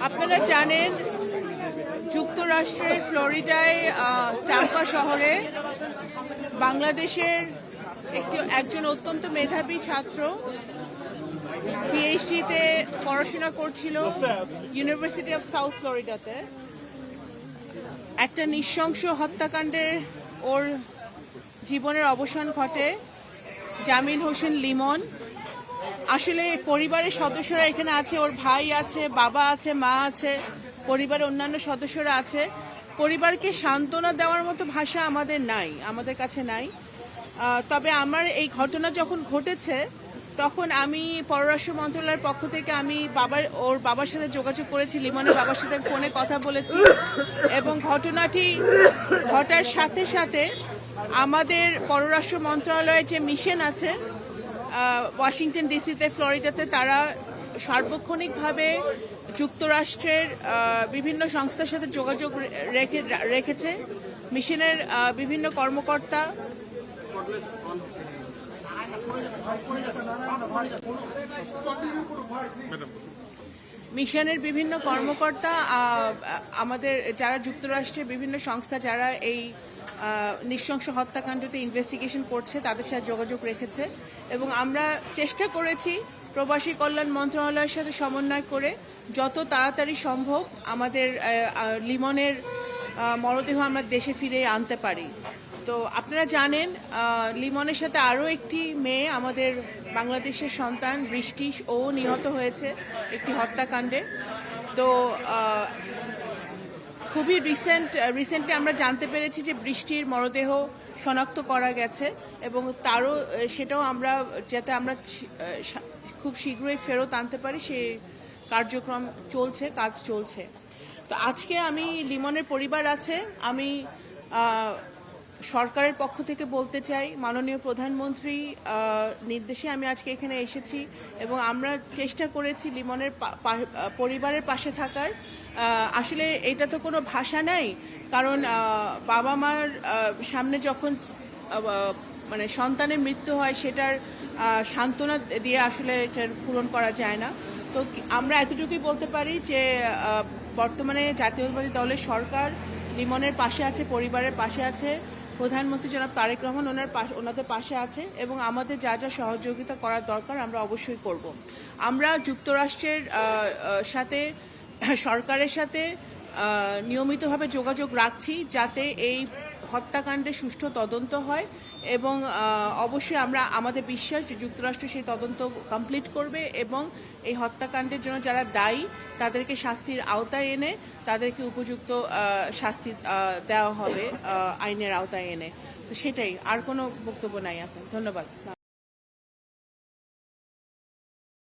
আপনারা জানেন যুক্তরাষ্ট্রের ফ্লোরিডায় টাম্পা শহরে বাংলাদেশের একজন অত্যন্ত মেধাবী ছাত্র পিএইচডিতে পড়াশোনা করছিল ইউনিভার্সিটি অফ সাউথ ফ্লোরিডাতে। একটা নৃশংস হত্যাকাণ্ডে ওর জীবনের অবসান ঘটে। জামিল হোসেন লিমন, আসলে পরিবারের সদস্যরা এখানে আছে, ওর ভাই আছে, বাবা আছে, মা আছে, পরিবারের অন্যান্য সদস্যরা আছে। পরিবারকে সান্ত্বনা দেওয়ার মতো ভাষা আমাদের কাছে নাই। তবে আমার এই ঘটনা যখন ঘটেছে তখন আমি পররাষ্ট্র মন্ত্রণালয়ের পক্ষ থেকে ওর বাবার সাথে যোগাযোগ করেছি, লিমনের বাবার সাথে ফোনে কথা বলেছি এবং ঘটনাটি ঘটার সাথে সাথে আমাদের পররাষ্ট্র মন্ত্রণালয়ের যে মিশন আছে ওয়াশিংটন ডিসিতে, ফ্লোরিডাতে, তারা সার্বক্ষণিকভাবে যুক্তরাষ্ট্রের বিভিন্ন সংস্থার সাথে যোগাযোগ রেখেছে। মিশনের বিভিন্ন কর্মকর্তা আমাদের যারা যুক্তরাষ্ট্রের বিভিন্ন সংস্থা যারা এই নৃশংস হত্যাকাণ্ডতে ইনভেস্টিগেশন করছে তাদের সাথে যোগাযোগ রেখেছে এবং আমরা চেষ্টা করেছি প্রবাসী কল্যাণ মন্ত্রণালয়ের সাথে সমন্বয় করে যত তাড়াতাড়ি সম্ভব আমাদের লিমনের মরদেহ আমরা দেশে ফিরে আনতে পারি। তো আপনারা জানেন লিমনের সাথে আরও একটি মেয়ে, আমাদের বাংলাদেশের সন্তান বৃষ্টি, ও নিহত হয়েছে একটি হত্যাকাণ্ডে। তো খুবই রিসেন্টলি আমরা জানতে পেরেছি যে বৃষ্টির মরদেহ শনাক্ত করা গেছে এবং সেটাও আমরা যাতে আমরা খুব শীঘ্রই ফেরত আনতে পারি সেই কাজ চলছে। তো আজকে আমি লিমনের পরিবার আছে, আমি সরকারের পক্ষ থেকে বলতে চাই মাননীয় প্রধানমন্ত্রী নির্দেশে আমি আজকে এখানে এসেছি এবং আমরা চেষ্টা করেছি লিমনের পরিবারের পাশে থাকার। আসলে এটা তো কোনো ভাষা নাই, কারণ বাবা মার সামনে যখন মানে সন্তানের মৃত্যু হয় সেটার সান্ত্বনা দিয়ে আসলে এটার পূরণ করা যায় না। তো আমরা এতটুকুই বলতে পারি যে বর্তমানে জাতীয়তাবাদী দলের সরকার লিমনের পাশে আছে, পরিবারের পাশে আছে, প্রধানমন্ত্রী জনাব তারেক রহমান ওনাদের পাশে আছে এবং আমাদের যা যা সহযোগিতা করার দরকার আমরা অবশ্যই করব। আমরা যুক্তরাষ্ট্রের সাথে সরকারের সাথে নিয়মিতভাবে যোগাযোগ রাখছি যাতে এই হত্যাকাণ্ডের সুষ্ঠু তদন্ত হয় এবং অবশ্যই আমাদের বিশ্বাস যে যুক্তরাষ্ট্র সেই তদন্ত কমপ্লিট করবে এবং এই হত্যাকাণ্ডের জন্য যারা দায়ী তাদেরকে শাস্তির আওতায় এনে তাদেরকে উপযুক্ত শাস্তি দেওয়া হবে আইনের আওতায় এনে। তো সেটাই, আর কোনো বক্তব্য নাই এখন। ধন্যবাদ।